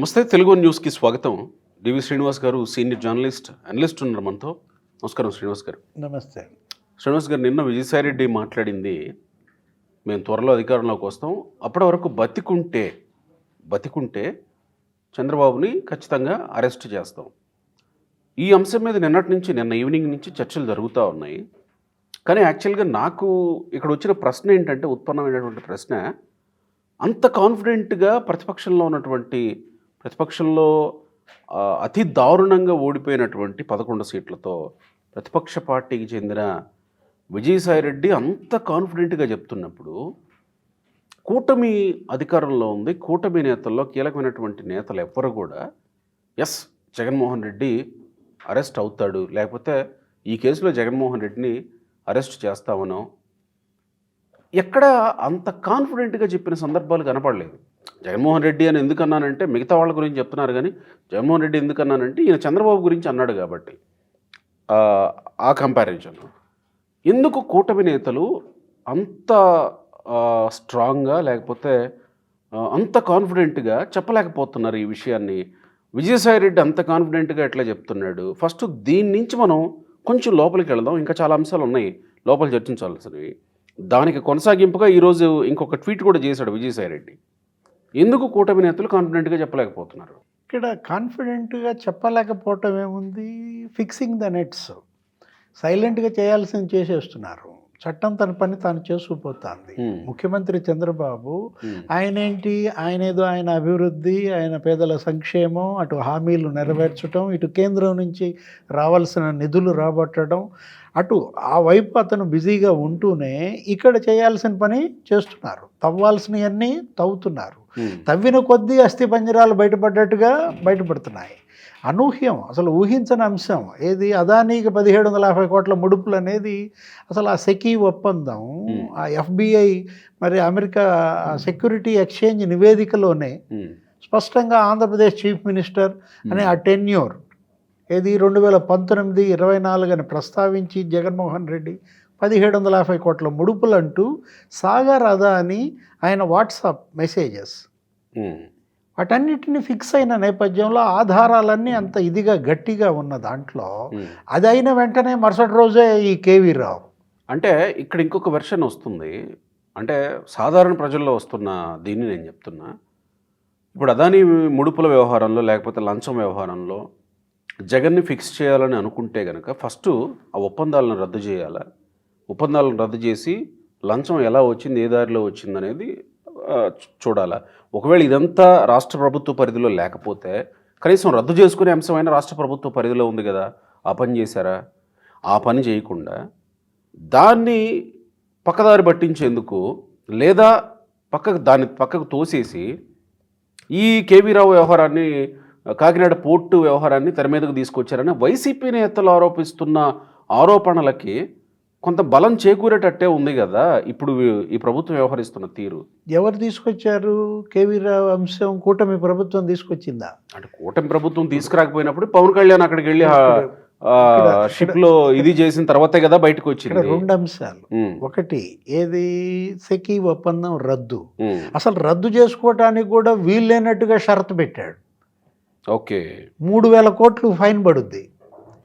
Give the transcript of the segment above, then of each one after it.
నమస్తే, తెలుగు న్యూస్కి స్వాగతం. డివి శ్రీనివాస్ గారు సీనియర్ జర్నలిస్ట్, అనలిస్ట్ ఉన్నారు మనతో. నమస్కారం శ్రీనివాస్ గారు. నమస్తే. శ్రీనివాస్ గారు, నిన్న విజయసాయిరెడ్డి మాట్లాడింది, మేము త్వరలో అధికారంలోకి వస్తాం, అప్పటి వరకు బతికుంటే చంద్రబాబుని ఖచ్చితంగా అరెస్ట్ చేస్తాం. ఈ అంశం మీద నిన్న ఈవినింగ్ నుంచి చర్చలు జరుగుతూ ఉన్నాయి. కానీ యాక్చువల్గా నాకు ఇక్కడ వచ్చిన ప్రశ్న ఏంటంటే, ఉత్పన్నమైనటువంటి ప్రశ్న, అంత కాన్ఫిడెంట్గా ప్రతిపక్షంలో అతి దారుణంగా ఓడిపోయినటువంటి 11 సీట్లతో ప్రతిపక్ష పార్టీకి చెందిన విజయసాయిరెడ్డి అంత కాన్ఫిడెంట్గా చెప్తున్నప్పుడు, కూటమి అధికారంలో ఉంది, కూటమి నేతల్లో కీలకమైనటువంటి నేతలు ఎవ్వరు కూడా ఎస్ జగన్మోహన్ రెడ్డి అరెస్ట్ అవుతాడు, లేకపోతే ఈ కేసులో జగన్మోహన్ రెడ్డిని అరెస్ట్ చేస్తామనో ఎక్కడ అంత కాన్ఫిడెంట్గా చెప్పిన సందర్భాలు కనపడలేదు. జగన్మోహన్ రెడ్డి అని ఎందుకన్నానంటే, మిగతా వాళ్ళ గురించి చెప్తున్నారు కానీ జగన్మోహన్ రెడ్డి ఎందుకన్నానంటే ఈయన చంద్రబాబు గురించి అన్నాడు కాబట్టి ఆ కంపారిజన్. ఎందుకు కూటమి నేతలు అంత స్ట్రాంగ్గా, లేకపోతే అంత కాన్ఫిడెంట్గా చెప్పలేకపోతున్నారు ఈ విషయాన్ని? విజయసాయిరెడ్డి అంత కాన్ఫిడెంట్గా ఎట్లా చెప్తున్నాడు? ఫస్ట్ దీని నుంచి మనం కొంచెం లోపలికి వెళదాం. ఇంకా చాలా అంశాలు ఉన్నాయి లోపల చర్చించాల్సినవి. దానికి కొనసాగింపుగా ఈరోజు ఇంకొక ట్వీట్ కూడా చేశాడు విజయసాయిరెడ్డి. ఎందుకు కూటమి నేతలు కాన్ఫిడెంట్గా చెప్పలేకపోతున్నారు? ఇక్కడ కాన్ఫిడెంట్గా చెప్పలేకపోవటం ఏముంది? Fixing the nets. సైలెంట్గా చేయాల్సింది చేసేస్తున్నారు. చట్టం తన పని తాను చేసుకుపోతుంది. ముఖ్యమంత్రి చంద్రబాబు ఆయన అభివృద్ధి, ఆయన పేదల సంక్షేమం, అటు హామీలు నెరవేర్చడం, ఇటు కేంద్రం నుంచి రావాల్సిన నిధులు రాబట్టడం, అటు ఆ వైపు అతను బిజీగా ఉంటూనే ఇక్కడ చేయాల్సిన పని చేస్తున్నారు. తవ్వాల్సినవన్నీ తవ్వుతున్నారు. తవ్విన కొద్దీ అస్థిపంజరాలు బయటపడుతున్నాయి. అనూహ్యం, అసలు ఊహించని అంశం. ఏది అదానీకి 1750 కోట్ల ముడుపులు అనేది అసలు ఆ సెకీ ఒప్పందం, ఆ FBI మరి అమెరికా సెక్యూరిటీ ఎక్స్చేంజ్ నివేదికలోనే స్పష్టంగా ఆంధ్రప్రదేశ్ చీఫ్ మినిస్టర్ అనే ఆ టెన్యూర్ ఏది 2019-24 అని ప్రస్తావించి జగన్మోహన్ రెడ్డి 1750 కోట్ల ముడుపులు అంటూ సాగర్ అదానీ ఆయన వాట్సాప్ మెసేజెస్ వాటన్నిటిని ఫిక్స్ అయిన నేపథ్యంలో ఆధారాలన్నీ అంత ఇదిగా గట్టిగా ఉన్న దాంట్లో అది అయిన వెంటనే మరుసటి రోజే ఈ కేవీ రావు. అంటే ఇక్కడ ఇంకొక వెర్షన్ వస్తుంది. అంటే సాధారణ ప్రజల్లో వస్తున్న దీన్ని నేను చెప్తున్నా. ఇప్పుడు అదానీ ముడుపుల వ్యవహారంలో, లేకపోతే లంచం వ్యవహారంలో జగన్ని ఫిక్స్ చేయాలని అనుకుంటే కనుక ఫస్ట్ ఆ ఒప్పందాలను రద్దు చేయాలా? ఒప్పందాలను రద్దు చేసి లంచం ఎలా వచ్చింది, ఏ దారిలో వచ్చింది అనేది చూడాలా? ఒకవేళ ఇదంతా రాష్ట్ర ప్రభుత్వ పరిధిలో లేకపోతే కనీసం రద్దు చేసుకునే అంశమైన రాష్ట్ర ప్రభుత్వ పరిధిలో ఉంది కదా, ఆ పని చేశారా? ఆ పని చేయకుండా దాన్ని పక్కదారి పట్టించేందుకు, లేదా పక్కకు తోసేసి ఈ కేవీ రావు వ్యవహారాన్ని, కాకినాడ పోర్టు వ్యవహారాన్ని తెర మీదకు తీసుకొచ్చారని వైసీపీ నేతలు ఆరోపిస్తున్న ఆరోపణలకి కొంత బలం చేకూరేటట్టే ఉంది కదా ఇప్పుడు ఈ ప్రభుత్వం వ్యవహరిస్తున్న తీరు. ఎవరు తీసుకొచ్చారు? కేవీ రావు అంశం కూటమి ప్రభుత్వం తీసుకొచ్చిందా? అంటే కూటమి ప్రభుత్వం తీసుకురాకపోయినప్పుడు పవన్ కళ్యాణ్ అక్కడికి వెళ్ళి షిప్ లో ఇది చేసిన తర్వాతే కదా బయటకు వచ్చింది. 2 అంశాలు. ఒకటి ఏది సెకీ ఒప్పందం రద్దు. అసలు రద్దు చేసుకోవటానికి కూడా వీల్లేనట్టుగా షరతు పెట్టాడు. ఓకే, 3000 కోట్లు ఫైన్ పడుద్ది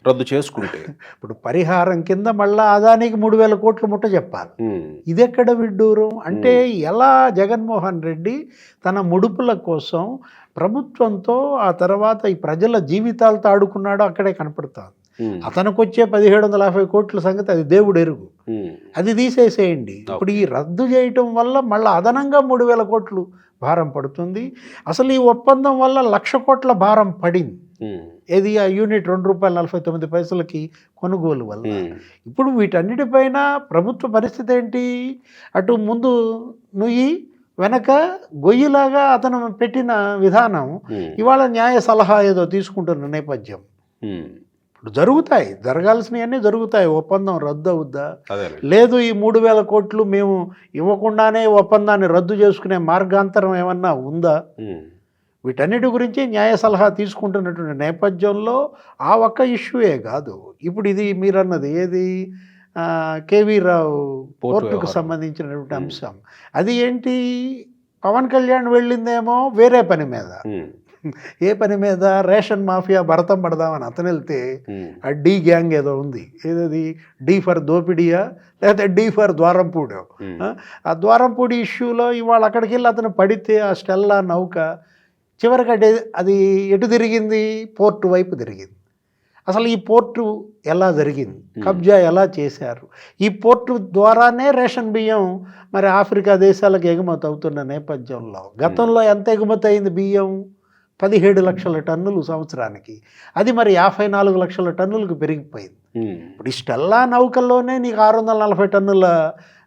రద్దు చేసుకుంటే. ఇప్పుడు పరిహారం కింద మళ్ళీ అదానికి 3000 కోట్లు ముట్ట చెప్పాలి. ఇదెక్కడ విడ్డూరం? అంటే ఎలా జగన్మోహన్ రెడ్డి తన ముడుపుల కోసం ప్రభుత్వంతో, ఆ తర్వాత ఈ ప్రజల జీవితాలతో ఆడుకున్నాడో అక్కడే కనపడుతుంది. అతనికి వచ్చే 1750 కోట్ల సంగతి అది దేవుడు ఎరుగు. అది తీసేసేయండి. ఇప్పుడు ఈ రద్దు చేయటం వల్ల మళ్ళీ అదనంగా 3000 కోట్లు భారం పడుతుంది. అసలు ఈ ఒప్పందం వల్ల 1,00,000 కోట్ల భారం పడింది. ఏది ఆ యూనిట్ ₹2.49 కొనుగోలు వల్ల. ఇప్పుడు వీటన్నిటిపైన ప్రభుత్వ పరిస్థితి ఏంటి? అటు ముందు నుయ్యి, వెనక గొయ్యిలాగా అతను పెట్టిన విధానం ఇవాళ న్యాయ సలహా ఏదో తీసుకుంటున్న నేపథ్యం. ఇప్పుడు జరగాల్సినవన్నీ జరుగుతాయి. ఒప్పందం రద్దు అవుద్దా? లేదు ఈ 3000 కోట్లు మేము ఇవ్వకుండానే ఒప్పందాన్ని రద్దు చేసుకునే మార్గాంతరం ఏమన్నా ఉందా? వీటన్నిటి గురించి న్యాయ సలహా తీసుకుంటున్నటువంటి నేపథ్యంలో ఆ ఒక్క ఇష్యూయే కాదు, ఇప్పుడు ఇది మీరన్నది ఏది కేవీ రావు పోర్టుకు సంబంధించినటువంటి అంశం. అది ఏంటి? పవన్ కళ్యాణ్ వెళ్ళిందేమో వేరే పని మీద, ఏ పని మీద రేషన్ మాఫియా భరతం పడదామని అతను వెళ్తే ఆ డి గ్యాంగ్ ఏదో ఉంది, ఏదది డి ఫర్ దోపిడియా లేకపోతే డి ఫర్ ద్వారంపూడో, ఆ ద్వారంపూడి ఇష్యూలో ఇవాళ అక్కడికి వెళ్ళి అతను పడితే ఆ స్టెల్లా నౌక చివరికి అది ఎటు తిరిగింది, పోర్టు వైపు తిరిగింది. అసలు ఈ పోర్టు ఎలా జరిగింది, కబ్జా ఎలా చేశారు, ఈ పోర్టు ద్వారానే రేషన్ బియ్యం మరి ఆఫ్రికా దేశాలకు ఎగుమతి అవుతున్న నేపథ్యంలో గతంలో ఎంత ఎగుమతి అయింది బియ్యం, 17 లక్షల టన్నులు సంవత్సరానికి, అది మరి 54 లక్షల టన్నులకు పెరిగిపోయింది. ఇప్పుడు ఈ స్టెల్లా నౌకల్లోనే నీకు 640 టన్నుల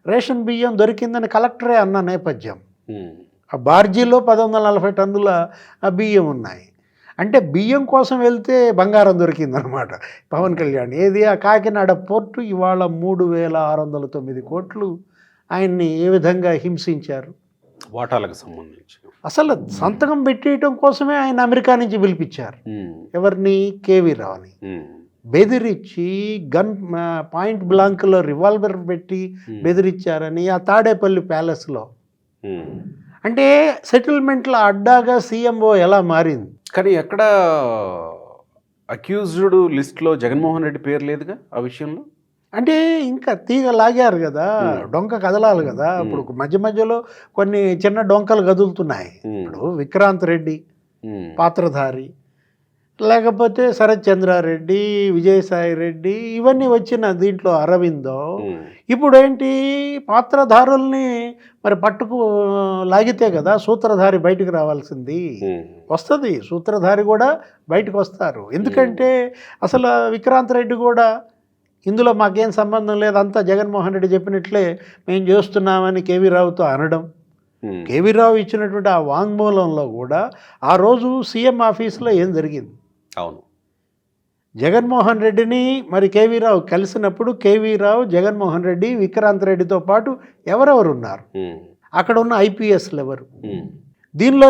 రేషన్ బియ్యం దొరికిందని కలెక్టరే అన్న నేపథ్యం. ఆ బార్జీలో 1140 టన్నుల బియ్యం ఉన్నాయి. అంటే బియ్యం కోసం వెళ్తే బంగారం దొరికిందనమాట పవన్ కళ్యాణ్. ఏది ఆ కాకినాడ పోర్టు ఇవాళ 3609 కోట్లు ఆయన్ని ఏ విధంగా హింసించారు. వాటాలకు సంబంధించి అసలు సంతకం పెట్టేయటం కోసమే ఆయన అమెరికా నుంచి పిలిపించారు. ఎవరిని, కేవీ రావుని బెదిరించి గన్ పాయింట్ బ్లాంక్లో రివాల్వర్ పెట్టి బెదిరించారని ఆ తాడేపల్లి ప్యాలెస్లో. అంటే సెటిల్మెంట్ల అడ్డాగా సీఎంఓ ఎలా మారింది. కానీ ఎక్కడ అక్యూజ్డ్ లిస్ట్లో జగన్మోహన్ రెడ్డి పేరు లేదుగా ఆ విషయంలో. అంటే ఇంకా తీగ లాగారు కదా, డొంక కదలాలి కదా. ఇప్పుడు మధ్య మధ్యలో కొన్ని చిన్న డొంకలు కదులుతున్నాయి. ఇప్పుడు విక్రాంత్ రెడ్డి పాత్రధారి, లేకపోతే శరత్ చంద్రారెడ్డి, విజయసాయి రెడ్డి, ఇవన్నీ వచ్చిన దీంట్లో అరవిందో. ఇప్పుడు ఏంటి, పాత్రధారుల్ని మరి పట్టుకు లాగితే కదా సూత్రధారి బయటకు రావాల్సింది. వస్తుంది, సూత్రధారి కూడా బయటకు వస్తారు. ఎందుకంటే అసలు విక్రాంత్ రెడ్డి కూడా ఇందులో మాకేం సంబంధం లేదు, అంతా జగన్మోహన్ రెడ్డి చెప్పినట్లే మేము చేస్తున్నామని కేవీ రావుతో అనడం. కేవీ రావు ఇచ్చినటువంటి ఆ వాంగ్మూలంలో కూడా ఆ రోజు సీఎం ఆఫీసులో ఏం జరిగింది. అవును, జగన్మోహన్ రెడ్డిని మరి కేవీ రావు కలిసినప్పుడు కేవీ రావు, జగన్మోహన్ రెడ్డి, విక్రాంత్ రెడ్డితో పాటు ఎవరెవరు ఉన్నారు, అక్కడ ఉన్న ఐపీఎస్లు ఎవరు, దీనిలో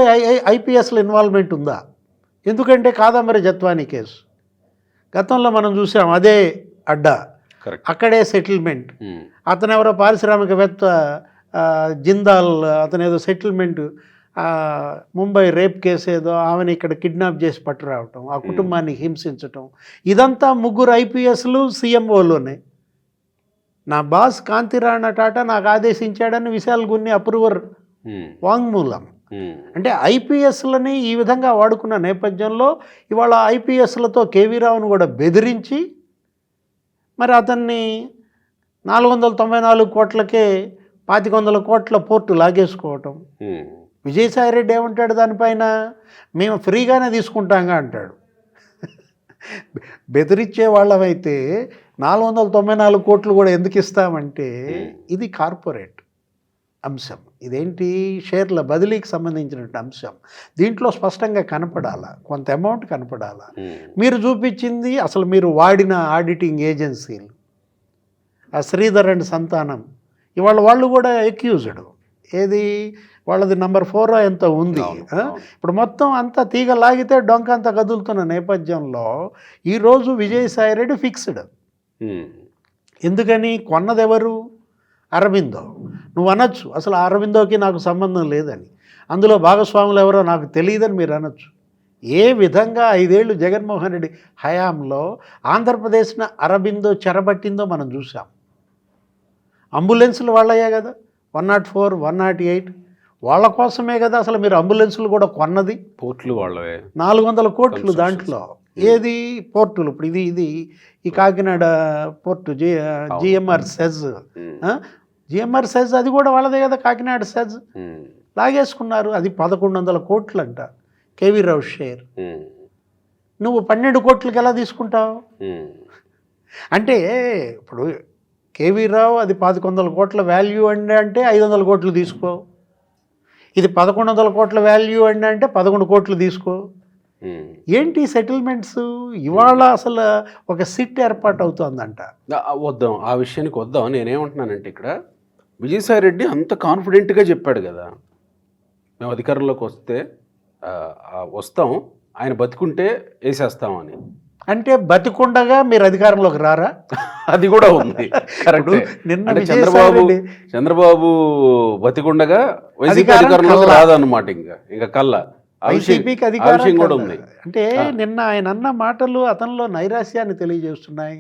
ఐపీఎస్ల ఇన్వాల్వ్మెంట్ ఉందా? ఎందుకంటే కాదంబరి జత్వానీ కేసు గతంలో మనం చూసాం, అదే అడ్డా, అక్కడే సెటిల్మెంట్. అతను ఎవరో పారిశ్రామికవేత్త జిందాల్, అతను ఏదో సెటిల్మెంట్ ముంబై రేప్ కేసు ఏదో ఆమెను ఇక్కడ కిడ్నాప్ చేసి పట్టురావటం, ఆ కుటుంబాన్ని హింసించటం, ఇదంతా ముగ్గురు ఐపీఎస్లు సీఎంఓలోనే. నా బాస్ కాంతిరాణా టాటా నాకు ఆదేశించాడని విశాల్ గున్ని అప్రూవర్ వాంగ్మూలం. అంటే ఐపీఎస్లని ఈ విధంగా వాడుకున్న నేపథ్యంలో ఇవాళ ఐపీఎస్లతో కేవీ రావును కూడా బెదిరించి మరి అతన్ని 494 కోట్లకే 2500 కోట్ల పోర్టు లాగేసుకోవటం. విజయసాయి రెడ్డి ఏమంటాడు దానిపైన, మేము ఫ్రీగానే తీసుకుంటాంగా అంటాడు. బెదిరించే వాళ్ళమైతే 494 కోట్లు కూడా ఎందుకు ఇస్తామంటే ఇది కార్పొరేట్ అంశం, ఇదేంటి షేర్ల బదిలీకి సంబంధించినటువంటి అంశం. దీంట్లో స్పష్టంగా కనపడాలా, కొంత అమౌంట్ కనపడాలా. మీరు చూపించింది అసలు మీరు వాడిన ఆడిటింగ్ ఏజెన్సీలు, ఆ శ్రీధర్ అండ్ సంతానం, ఇవాళ వాళ్ళు కూడా అక్యూజ్డ్. ఏది వాళ్ళది నంబర్ 4 ఎంత ఉంది. ఇప్పుడు మొత్తం అంతా తీగ లాగితే డొంక అంతా కదులుతున్న నేపథ్యంలో ఈరోజు విజయసాయి రెడ్డి ఫిక్స్డ్. ఎందుకని, కొన్నదెవరు, అరవిందో. నువ్వు అనొచ్చు అసలు అరవిందోకి నాకు సంబంధం లేదని, అందులో భాగస్వాములు ఎవరో నాకు తెలియదని మీరు అనొచ్చు. ఏ విధంగా 5 ఏళ్ళు జగన్మోహన్ రెడ్డి హయాంలో ఆంధ్రప్రదేశ్ని అరబిందో చెరబట్టిందో మనం చూసాం. అంబులెన్సులు వాళ్ళయ్యా కదా, 104, 108 వాళ్ళ కోసమే కదా అసలు మీరు అంబులెన్సులు కూడా కొన్నది. పోర్టులు వాళ్ళవే, 400 కోట్లు దాంట్లో. ఏది పోర్టులు, ఇప్పుడు ఇది ఈ Kakinada port GMR SEZ, GMR SEZ అది కూడా వాళ్ళదే కదా, కాకినాడ సెజ్ లాగేసుకున్నారు. అది 1100 కోట్లు అంట కేవీ రావు షేర్. నువ్వు 12 కోట్లకి ఎలా తీసుకుంటావు? అంటే ఇప్పుడు కేవీ రావు అది 1100 కోట్ల వాల్యూ అంటే 500 కోట్లు తీసుకో, ఇది 1100 కోట్ల వాల్యూ అంటే 11 కోట్లు తీసుకో. ఏంటి సెటిల్మెంట్స్? ఇవాళ అసలు ఒక సిట్ ఏర్పాటు అవుతుందంట. వద్దాం, ఆ విషయానికి వద్దాం. నేనేమంటున్నానంటే ఇక్కడ విజయసాయి రెడ్డి అంత కాన్ఫిడెంట్గా చెప్పాడు కదా, మేము అధికారంలోకి వస్తాం, ఆయన బతికుంటే వేసేస్తామని. అంటే బతికుండగా మీరు అధికారంలోకి రారా? అది కూడా ఉంది. నిన్న చంద్రబాబు బతికుండగా వైసీపీ అధికారంలోకి రాదన్నమాట. ఇంకా కల్లా వైసీపీకి ఆ అధికారం విషయం కూడా కాదు. ఉంది. అంటే నిన్న ఆయన అన్న మాటలు అతనిలో నైరాశ్యాన్ని తెలియజేస్తున్నాయి,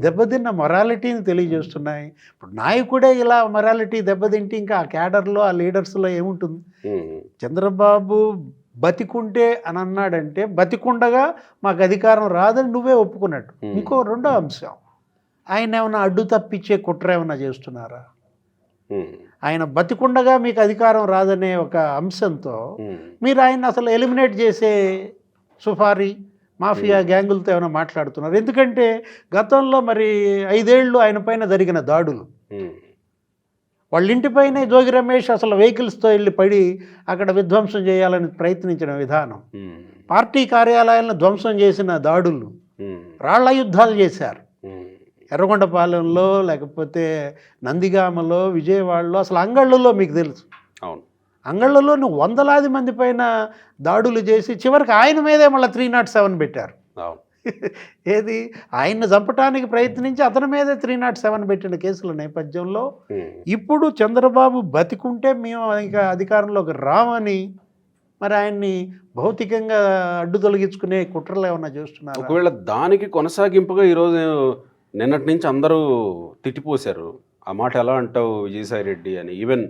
దెబ్బతిన్న మొరాలిటీని తెలియజేస్తున్నాయి. ఇప్పుడు నాయకుడే ఇలా మొరాలిటీ దెబ్బతింటే ఇంకా ఆ క్యాడర్లో ఆ లీడర్స్లో ఏముంటుంది? చంద్రబాబు బతికుంటే అని అన్నాడంటే బతికుండగా మాకు అధికారం రాదని నువ్వే ఒప్పుకున్నట్టు. ఇంకో రెండో అంశం, ఆయన ఏమైనా అడ్డు తప్పించే కుట్ర ఏమైనా చేస్తున్నారా? ఆయన బతికుండగా మీకు అధికారం రాదనే ఒక అంశంతో మీరు ఆయన అసలు ఎలిమినేట్ చేసే సుఫారీ మాఫియా గ్యాంగులతో ఏమైనా మాట్లాడుతున్నారు. ఎందుకంటే గతంలో మరి 5 ఏళ్ళు ఆయన పైన జరిగిన దాడులు, వాళ్ళ ఇంటిపైనే జోగి రమేష్ అసలు వెహికల్స్తో వెళ్ళి పడి అక్కడ విధ్వంసం చేయాలని ప్రయత్నించిన విధానం, పార్టీ కార్యాలయాలను ధ్వంసం చేసిన దాడులు, రాళ్ల యుద్ధాలు చేశారు ఎర్రగొండపాలెంలో, లేకపోతే నందిగామలో, విజయవాడలో, అసలు అంగళ్ళలో మీకు తెలుసు. అవును, అంగళ్ళలో నువ్వు వందలాది మంది పైన దాడులు చేసి చివరికి ఆయన మీదే మళ్ళీ 307 పెట్టారు. అవును, ఏది ఆయన్ని చంపడానికి ప్రయత్నించి అతని మీదే 307 పెట్టిన కేసుల నేపథ్యంలో ఇప్పుడు చంద్రబాబు బతికుంటే మేము ఇంకా అధికారంలోకి రామని మరి ఆయన్ని భౌతికంగా అడ్డు తొలగించుకునే కుట్రలు ఏమన్నా చేస్తున్నారు? ఒకవేళ దానికి కొనసాగింపుగా ఈరోజు నిన్నటి నుంచి అందరూ తిట్టిపోశారు. ఆ మాట ఎలా అంటావు విజయసాయి రెడ్డి అని. ఈవెన్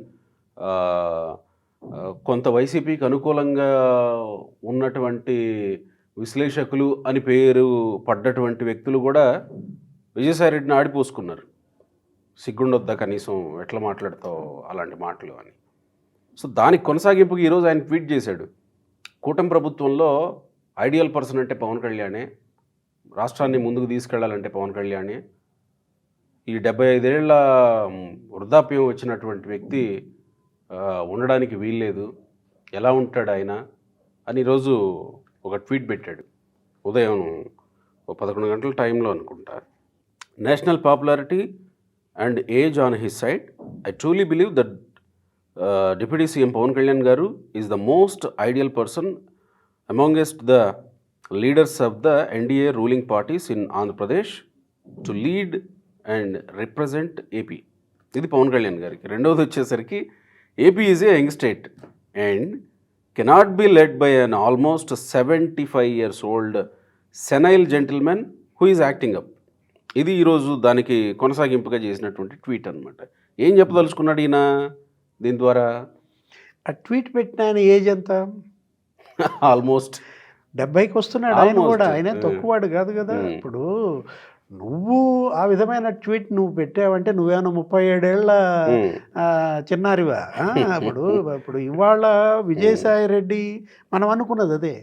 కొంత వైసీపీకి అనుకూలంగా ఉన్నటువంటి విశ్లేషకులు అని పేరు పడ్డటువంటి వ్యక్తులు కూడా విజయసాయి రెడ్డిని ఆడిపోసుకున్నారు. సిగ్గుండొద్దా కనీసం, ఎట్లా మాట్లాడతావు అలాంటి మాటలు అని. సో దానికి కొనసాగింపుగా ఈరోజు ఆయన ట్వీట్ చేశాడు, కూటమి ప్రభుత్వంలో ఐడియల్ పర్సన్ అంటే పవన్ కళ్యాణే, రాష్ట్రాన్ని ముందుకు తీసుకెళ్లాలంటే పవన్ కళ్యాణే, ఈ 75 ఏళ్ల వృద్ధాప్యం వచ్చినటువంటి వ్యక్తి ఉండడానికి వీల్లేదు, ఎలా ఉంటాడు ఆయన అని ఈరోజు ఒక ట్వీట్ పెట్టాడు. ఉదయం 11 గంటల టైంలో అనుకుంటా. National popularity and age on his side, I truly believe that deputy CM Pavan Kalyan గారు is the most ideal person amongst the leaders of the NDA ruling parties in Andhra Pradesh to lead and represent AP. ఇది పవన్ కళ్యాణ్ గారికి. రెండవది వచ్చేసరికి AP is a young state and cannot be led by an almost 75 years old senile gentlemen who is acting up. ఇది ఈరోజు దానికి కొనసాగింపుగా చేసినటువంటి tweet అనమాట. ఏం చెప్పదలుచుకున్నాడు ఈయన దీని ద్వారా? ఆ ట్వీట్ పెట్టిన ఆయన ఏజ్ ఎంత? ఆల్మోస్ట్ 70కి వస్తున్నాడు ఆయన కూడా. ఆయన తక్కువవాడు కాదు కదా. ఇప్పుడు నువ్వు ఆ విధమైన ట్వీట్ నువ్వు పెట్టావంటే నువ్వేమన్నా 37 ఏళ్ల చిన్నారివా? ఇప్పుడు ఇవాళ విజయసాయి రెడ్డి మనం అనుకున్నది అదే,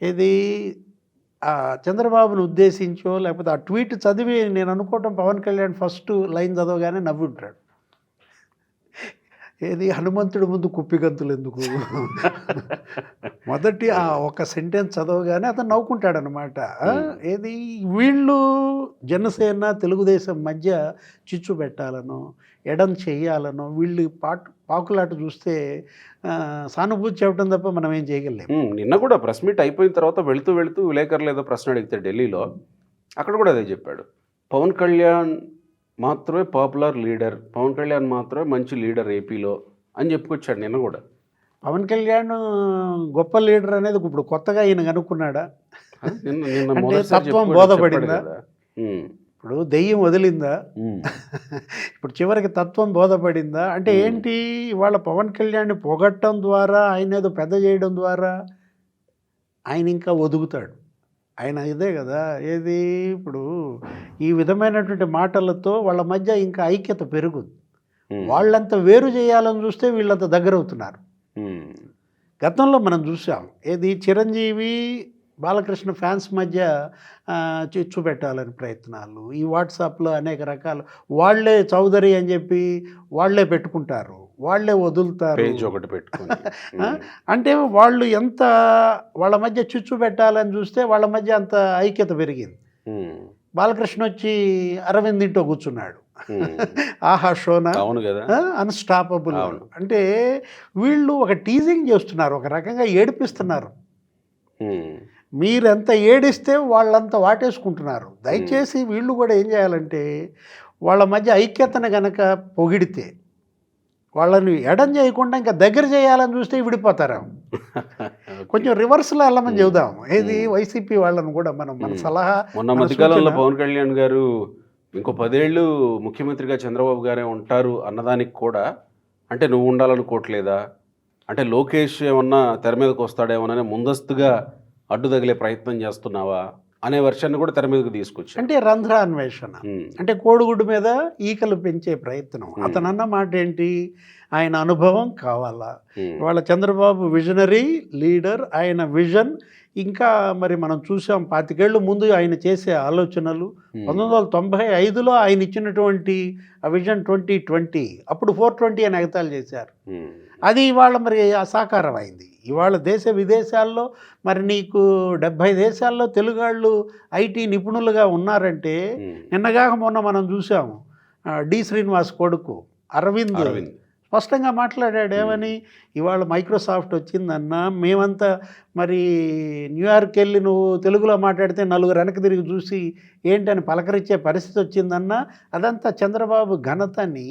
ఏది చంద్రబాబును ఉద్దేశించో లేకపోతే ఆ ట్వీట్ చదివి నేను అనుకోవటం పవన్ కళ్యాణ్ ఫస్ట్ లైన్ చదవగానే నవ్వి ఉంటాడు. ఏది హనుమంతుడి ముందు కుప్పిగంతులు ఎందుకు, మొదటి ఆ ఒక సెంటెన్స్ చదవగానే అతను నవ్వుకుంటాడనమాట. ఏది వీళ్ళు జనసేన తెలుగుదేశం మధ్య చిచ్చు పెట్టాలనో ఎడం చెయ్యాలనో వీళ్ళు పాకులాట చూస్తే సానుభూతి చెప్పడం తప్ప మనం ఏం చేయగలేము. నిన్న కూడా ప్రెస్ మీట్ అయిపోయిన తర్వాత వెళుతూ విలేకరులు ఏదో ప్రశ్న అడిగితే ఢిల్లీలో, అక్కడ కూడా అదే చెప్పాడు, పవన్ కళ్యాణ్ మాత్రమే పాపులర్ లీడర్, పవన్ కళ్యాణ్ మాత్రమే మంచి లీడర్ ఏపీలో అని చెప్పుకొచ్చాడు నిన్న కూడా. పవన్ కళ్యాణ్ గొప్ప లీడర్ అనేది ఇప్పుడు కొత్తగా ఈయన కనుక్కున్నాడా? అంటే తత్వం బోధపడిందా? ఇప్పుడు దెయ్యం వదిలిందా? ఇప్పుడు చివరికి తత్వం బోధపడిందా? అంటే ఏంటి, ఇవాళ పవన్ కళ్యాణ్ని పొగట్టడం ద్వారా ఆయన ఏదో పెద్ద చేయడం ద్వారా ఆయన ఇంకా ఒదుగుతాడు. ఆయన ఇదే కదా, ఏది ఇప్పుడు ఈ విధమైనటువంటి మాటలతో వాళ్ళ మధ్య ఇంకా ఐక్యత పెరుగుద్ది. వాళ్ళంతా వేరు చేయాలని చూస్తే వీళ్ళంతా దగ్గర అవుతున్నారు. గతంలో మనం చూసాం, ఏది చిరంజీవి బాలకృష్ణ ఫ్యాన్స్ మధ్య చిచ్చు పెట్టాలని ప్రయత్నాలు, ఈ వాట్సాప్లో అనేక రకాలు, వాళ్ళే చౌదరి అని చెప్పి వాళ్ళే పెట్టుకుంటారు, వాళ్ళే వదులుతారు ఒకటి పెట్టుకుని. అంటే వాళ్ళు ఎంత వాళ్ళ మధ్య చిచ్చు పెట్టాలని చూస్తే వాళ్ళ మధ్య అంత ఐక్యత పెరిగింది. బాలకృష్ణ వచ్చి అరవింద్ ఇంట్లో కూర్చున్నాడు, ఆహా షోనా, అవును కదా, అన్స్టాపబుల్. అంటే వీళ్ళు ఒక టీజింగ్ చేస్తున్నారు, ఒక రకంగా ఏడిపిస్తున్నారు. మీరెంత ఏడిస్తే వాళ్ళంతా వాటేసుకుంటున్నారు. దయచేసి వీళ్ళు కూడా ఏం చేయాలంటే వాళ్ళ మధ్య ఐక్యతను గనక పొగిడితే, వాళ్ళని ఎడం చేయకుండా ఇంకా దగ్గర చేయాలని చూస్తే విడిపోతారు. కొంచెం రివర్స్లో వెళ్ళమని చెబుదాం. ఏది వైసీపీ వాళ్ళని కూడా మనం మన సలహా మొన్న మన మధ్యకాలంలో సూచన. పవన్ కళ్యాణ్ గారు ఇంకో 10 ఏళ్ళు ముఖ్యమంత్రిగా చంద్రబాబు గారే ఉంటారు అన్నదానికి కూడా అంటే నువ్వు ఉండాలనుకోవట్లేదా, అంటే లోకేష్ ఏమన్నా తెర మీదకి వస్తాడేమోనని ముందస్తుగా అడ్డు తగిలే ప్రయత్నం చేస్తున్నావా అనే వర్షాన్ని కూడా తెర మీదకి తీసుకొచ్చారు. అంటే రంధ్రాన్వేషణ, అంటే కోడిగుడ్డు మీద ఈకలు పెంచే ప్రయత్నం. అతను అన్న మాట ఏంటి, ఆయన అనుభవం కావాలా. వాళ్ళ చంద్రబాబు విజనరీ లీడర్, ఆయన విజన్ ఇంకా మరి మనం చూసాం 25 ఏళ్ళు ముందు ఆయన చేసే ఆలోచనలు. 1995లో ఆయన ఇచ్చినటువంటి ఆ విజన్ 2020, అప్పుడు 420 అని ఎగతాళి చేశారు. అది ఇవాళ మరి సాకారం అయింది. ఇవాళ దేశ విదేశాల్లో మరి నీకు 70 దేశాల్లో తెలుగాళ్ళు ఐటీ నిపుణులుగా ఉన్నారంటే, నిన్నగాక మొన్న మనం చూసాము డి శ్రీనివాస్ కొడుకు అరవింద్ స్పష్టంగా మాట్లాడాడు. ఏమని, ఇవాళ మైక్రోసాఫ్ట్ వచ్చిందన్నా మేమంతా మరి న్యూయార్క్ వెళ్ళి నువ్వు తెలుగులో మాట్లాడితే నలుగురు వెనక్కి తిరిగి చూసి ఏంటని పలకరించే పరిస్థితి వచ్చిందన్నా, అదంతా చంద్రబాబు ఘనతని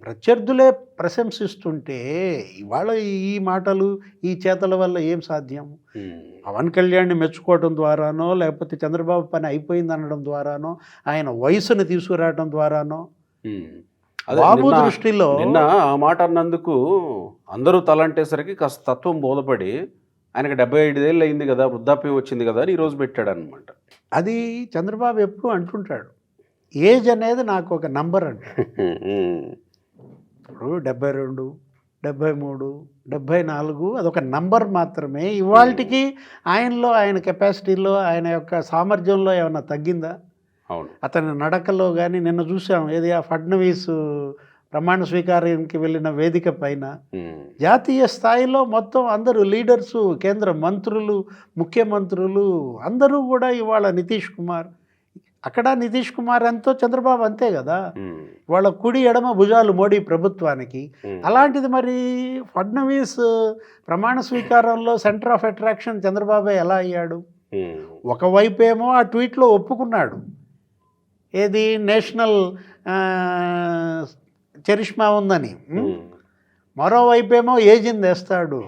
ప్రత్యర్థులే ప్రశంసిస్తుంటే ఇవాళ ఈ మాటలు ఈ చేతల వల్ల ఏం సాధ్యం? పవన్ కళ్యాణ్ని మెచ్చుకోవడం ద్వారానో, లేకపోతే చంద్రబాబు పని అయిపోయింది అనడం ద్వారానో, ఆయన వయసుని తీసుకురావడం ద్వారానో, బాబు దృష్టిలో నిన్న ఆ మాట అన్నందుకు అందరూ తలంటేసరికి కాస్త తత్వం బోధపడి ఆయనకి 75 ఏళ్ళు అయింది కదా, వృద్ధాప్యం వచ్చింది కదా అని ఈరోజు పెట్టాడు అనమాట. అది చంద్రబాబు ఎప్పుడు అంటుంటాడు, ఏజ్ అనేది నాకు ఒక నంబర్ అంటాడు. ఇప్పుడు 72, 73, 74 అదొక నంబర్ మాత్రమే. ఇవాళకి ఆయనలో, ఆయన కెపాసిటీలో, ఆయన యొక్క సామర్థ్యంలో ఏమైనా తగ్గిందా? అవును. అతని నడకలో కానీ నిన్న చూసాం, ఏది ఆ ఫడ్నవీస్ ప్రమాణ స్వీకారానికి వెళ్ళిన వేదిక పైన జాతీయ స్థాయిలో మొత్తం అందరూ లీడర్సు, కేంద్ర మంత్రులు, ముఖ్యమంత్రులు అందరూ కూడా ఇవాళ నితీష్ కుమార్, అక్కడ నితీష్ కుమార్ ఎంతో చంద్రబాబు అంతే కదా, వాళ్ళ కుడి ఎడమ భుజాలు మోడీ ప్రభుత్వానికి. అలాంటిది మరి ఫడ్నవీస్ ప్రమాణ స్వీకారంలో సెంటర్ ఆఫ్ అట్రాక్షన్ చంద్రబాబే ఎలా అయ్యాడు? ఒకవైపేమో ఆ ట్వీట్లో ఒప్పుకున్నాడు, ఏది నేషనల్ చరిష్మా ఉందని, మరోవైపేమో ఏజిని తెస్తాడు.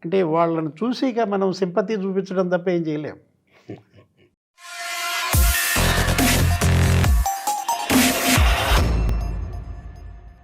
అంటే వాళ్ళని చూసి ఇక మనం సింపతి చూపించడం తప్ప ఏం చేయలేం.